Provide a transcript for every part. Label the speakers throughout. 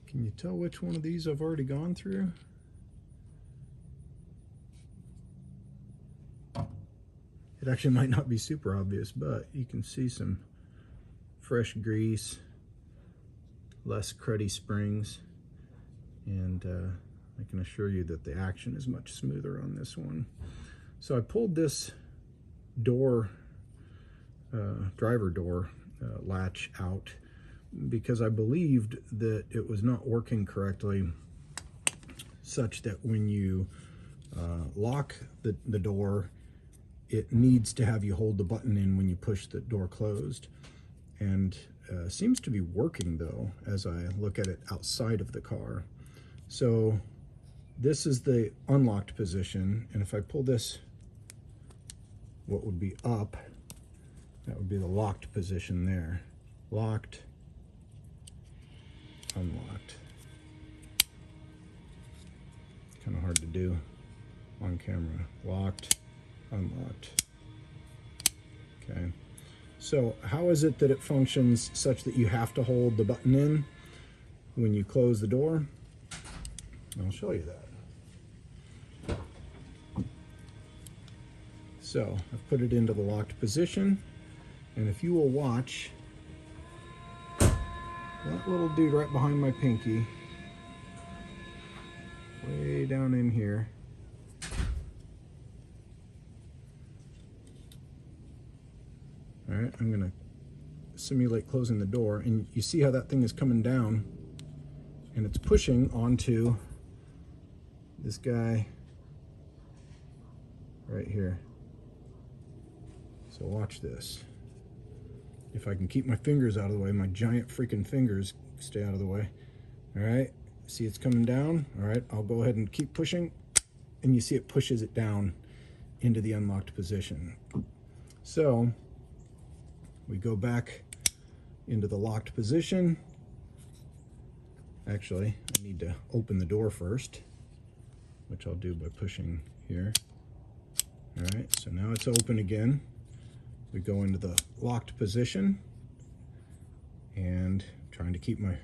Speaker 1: Can you tell which one of these I've already gone through? It actually might not be super obvious, but you can see some fresh grease, less cruddy springs, and I can assure you that the action is much smoother on this one. So I pulled this door, driver door latch out because I believed that it was not working correctly, such that when you lock the door, it needs to have you hold the button in when you push the door closed. And seems to be working though, as I look at it outside of the car. So this is the unlocked position, and if I pull this, what would be up, that would be the locked position there. Locked, unlocked. Kind of hard to do on camera. Locked, unlocked. Okay. So how is it that it functions such that you have to hold the button in when you close the door? I'll show you that. So I've put it into the locked position, and if you will watch, that little dude right behind my pinky, way down in here, all right, I'm gonna simulate closing the door, and you see how that thing is coming down, and it's pushing onto this guy right here. So watch this. If I can keep my fingers out of the way, my giant freaking fingers stay out of the way. All right, see it's coming down. All right, I'll go ahead and keep pushing, and you see it pushes it down into the unlocked position. So we go back into the locked position. Actually, I need to open the door first, which I'll do by pushing here. All right, so now it's open again. We go into the locked position, and I'm trying to keep my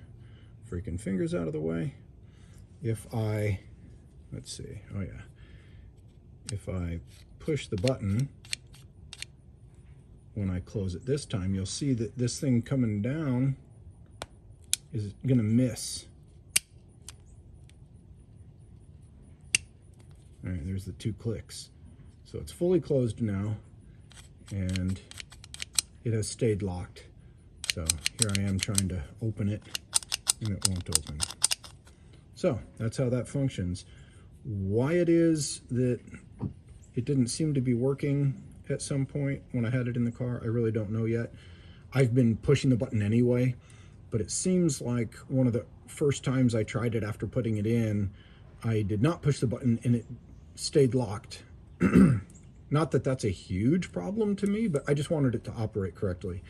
Speaker 1: freaking fingers out of the way. If I, let's see, oh yeah. If I push the button, when I close it this time, you'll see that this thing coming down is gonna miss. All right, there's the 2 clicks. So it's fully closed now, and it has stayed locked. So here I am trying to open it, and it won't open. So that's how that functions. Why it is that it didn't seem to be working at some point when I had it in the car, I really don't know yet. I've been pushing the button anyway, but it seems like one of the first times I tried it after putting it in, I did not push the button and it stayed locked. Not that that's a huge problem to me, but I just wanted it to operate correctly.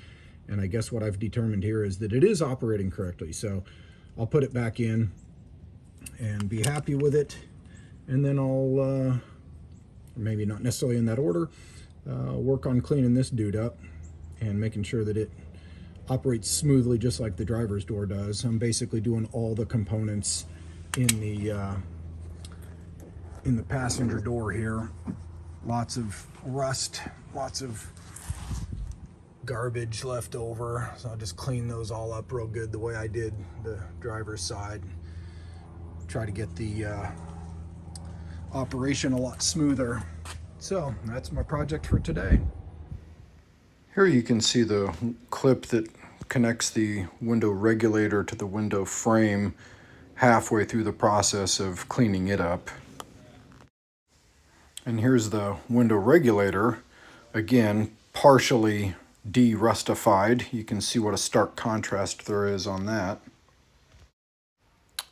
Speaker 1: And I guess what I've determined here is that it is operating correctly. So I'll put it back in and be happy with it. And then I'll, maybe not necessarily in that order, work on cleaning this dude up and making sure that it operates smoothly just like the driver's door does. I'm basically doing all the components in the passenger door here. Lots of rust, lots of garbage left over, so I'll just clean those all up real good the way I did the driver's side. Try to get the operation a lot smoother. So that's my project for today. Here you can see the clip that connects the window regulator to the window frame halfway through the process of cleaning it up. And here's the window regulator, again, partially de-rustified. You can see what a stark contrast there is on that.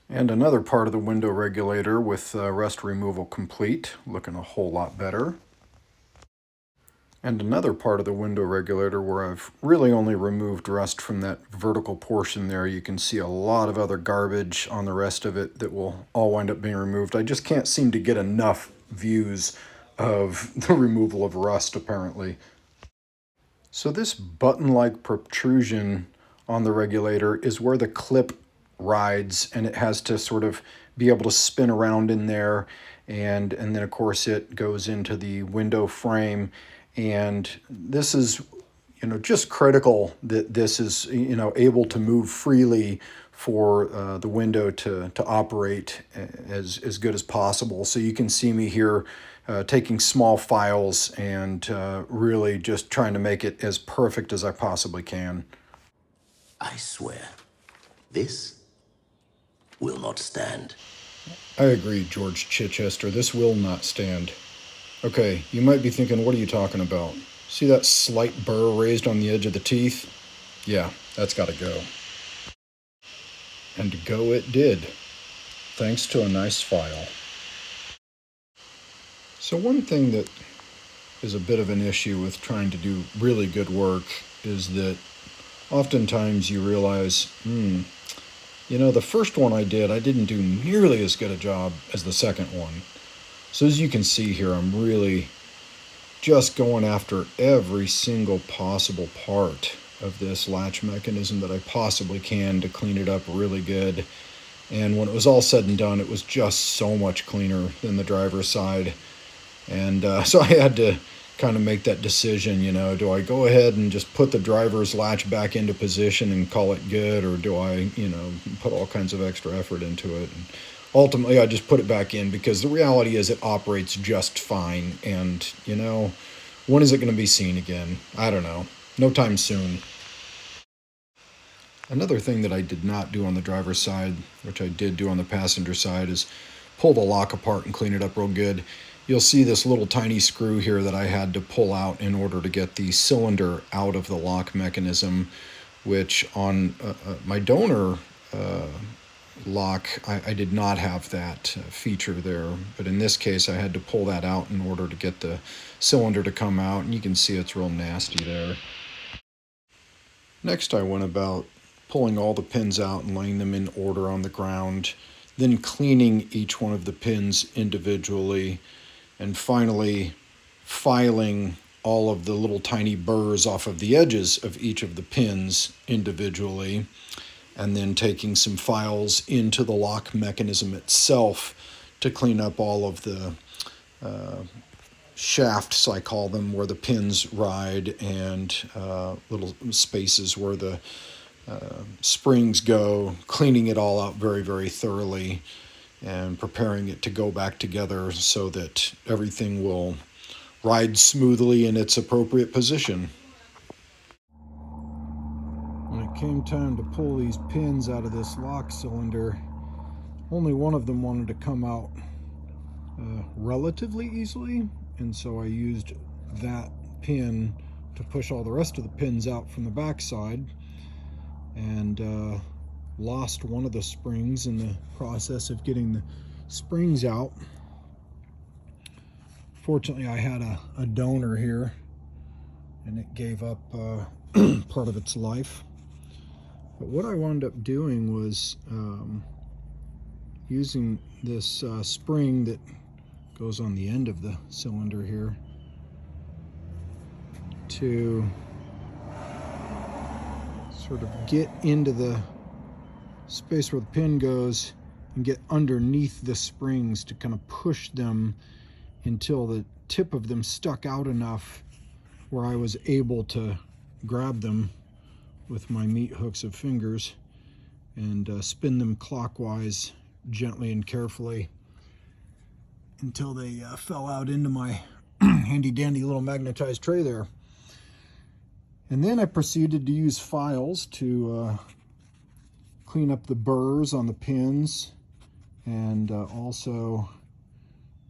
Speaker 1: And another part of the window regulator with rust removal complete, looking a whole lot better. And another part of the window regulator where I've really only removed rust from that vertical portion there. You can see a lot of other garbage on the rest of it that will all wind up being removed. I just can't seem to get enough views of the removal of rust, apparently. So this button-like protrusion on the regulator is where the clip
Speaker 2: rides, and it has to sort of be able to spin around in there, and then of course it goes into the window frame. And this is, just critical that this is, able to move freely for the window to operate as good as possible. So you can see me here taking small files and really just trying to make it as perfect as I possibly can.
Speaker 3: I swear, this will not stand.
Speaker 2: I agree, George Chichester. This will not stand. Okay, you might be thinking, what are you talking about? See that slight burr raised on the edge of the teeth? Yeah, that's got to go. And go it did, thanks to a nice file. So one thing that is a bit of an issue with trying to do really good work is that oftentimes you realize, the first one I didn't do nearly as good a job as the second one. So as you can see here, I'm really just going after every single possible part of this latch mechanism that I possibly can to clean it up really good. And when it was all said and done, it was just so much cleaner than the driver's side. And so I had to kind of make that decision, do I go ahead and just put the driver's latch back into position and call it good, or do I, put all kinds of extra effort into it? And ultimately, I just put it back in because the reality is it operates just fine. And, when is it going to be seen again? I don't know. No time soon. Another thing that I did not do on the driver's side, which I did do on the passenger side, is pull the lock apart and clean it up real good. You'll see this little tiny screw here that I had to pull out in order to get the cylinder out of the lock mechanism, which on my donor lock, I did not have that feature there. But in this case, I had to pull that out in order to get the cylinder to come out, and you can see it's real nasty there. Next, I went about pulling all the pins out and laying them in order on the ground, then cleaning each one of the pins individually, and finally filing all of the little tiny burrs off of the edges of each of the pins individually, and then taking some files into the lock mechanism itself to clean up all of the shafts, I call them, where the pins ride, and little spaces where the springs go, cleaning it all out very, very thoroughly and preparing it to go back together so that everything will ride smoothly in its appropriate position. When it came time to pull these pins out of this lock cylinder, only one of them wanted to come out relatively easily, and so I used that pin to push all the rest of the pins out from the backside, and lost one of the springs in the process of getting the springs out. Fortunately, I had a donor here, and it gave up part of its life. But what I wound up doing was using this spring that goes on the end of the cylinder here to sort of get into the space where the pin goes and get underneath the springs to kind of push them until the tip of them stuck out enough where I was able to grab them with my meat hooks of fingers and spin them clockwise gently and carefully until they fell out into my handy dandy little magnetized tray there. And then I proceeded to use files to clean up the burrs on the pins, and also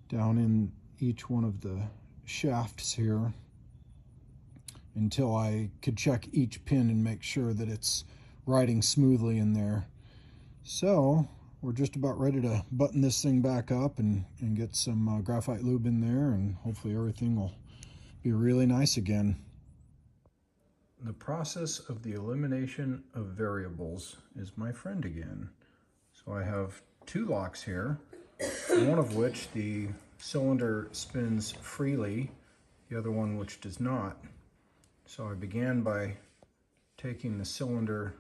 Speaker 2: down in each one of the shafts here, until I could check each pin and make sure that it's riding smoothly in there. So we're just about ready to button this thing back up and get some graphite lube in there, and hopefully everything will be really nice again. The process of the elimination of variables is my friend again. So I have two locks here, one of which the cylinder spins freely, the other one which does not. So I began by taking the cylinder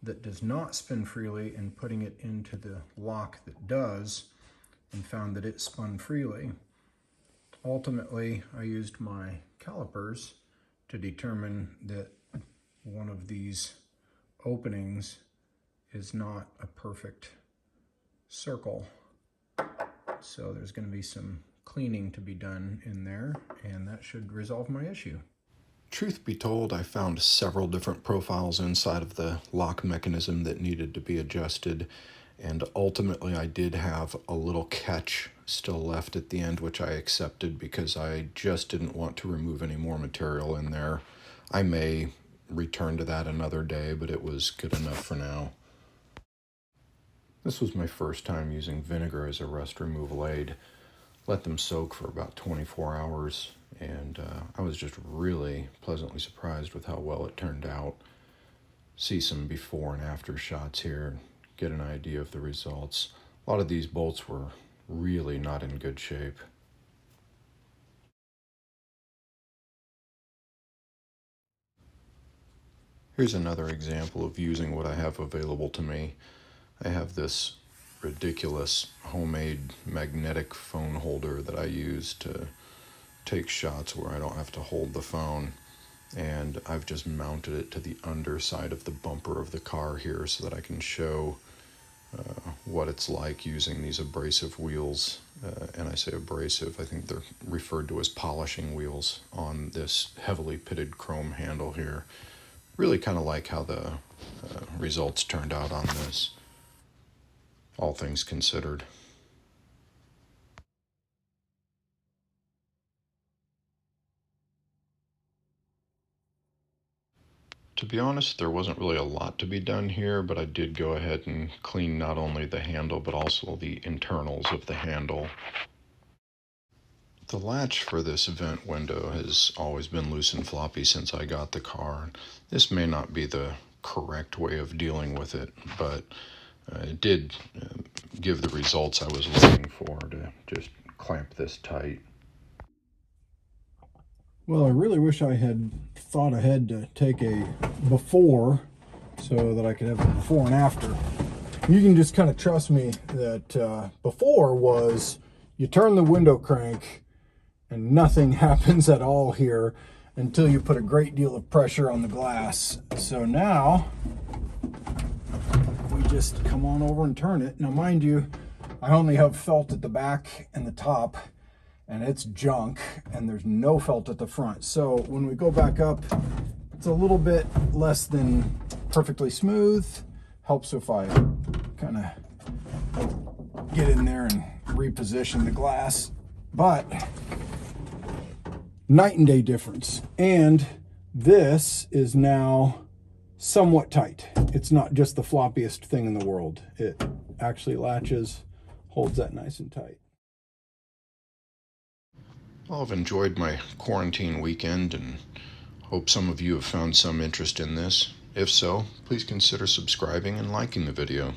Speaker 1: that does not spin freely and putting it into the lock that does, and found that it spun freely. Ultimately, I used my calipers to determine that one of these openings is not a perfect circle. So there's going to be some cleaning to be done in there, and that should resolve my issue.
Speaker 2: Truth be told, I found several different profiles inside of the lock mechanism that needed to be adjusted, and ultimately I did have a little catch still left at the end, which I accepted because I just didn't want to remove any more material in there. I may return to that another day, but it was good enough for now. This was my first time using vinegar as a rust removal aid. Let them soak for about 24 hours, and I was just really pleasantly surprised with how well it turned out. See some before and after shots here, get an idea of the results. A lot of these bolts were really not in good shape. Here's another example of using what I have available to me. I have this ridiculous homemade magnetic phone holder that I use to take shots where I don't have to hold the phone, and I've just mounted it to the underside of the bumper of the car here so that I can show what it's like using these abrasive wheels, and I say abrasive, I think they're referred to as polishing wheels on this heavily pitted chrome handle here. Really kind of like how the results turned out on this, all things considered. To be honest, there wasn't really a lot to be done here, but I did go ahead and clean not only the handle, but also the internals of the handle. The latch for this vent window has always been loose and floppy since I got the car. This may not be the correct way of dealing with it, but it did give the results I was looking for to just clamp this tight.
Speaker 1: Well, I really wish I had thought ahead to take a before so that I could have a before and after. You can just kind of trust me that before was you turn the window crank and nothing happens at all here until you put a great deal of pressure on the glass. So now we just come on over and turn it. Now, mind you, I only have felt at the back and the top, and it's junk, and there's no felt at the front. So when we go back up, it's a little bit less than perfectly smooth. Helps if I kind of get in there and reposition the glass. But night and day difference. And this is now somewhat tight. It's not just the floppiest thing in the world. It actually latches, holds that nice and tight.
Speaker 2: Well, I've enjoyed my quarantine weekend and hope some of you have found some interest in this. If so, please consider subscribing and liking the video.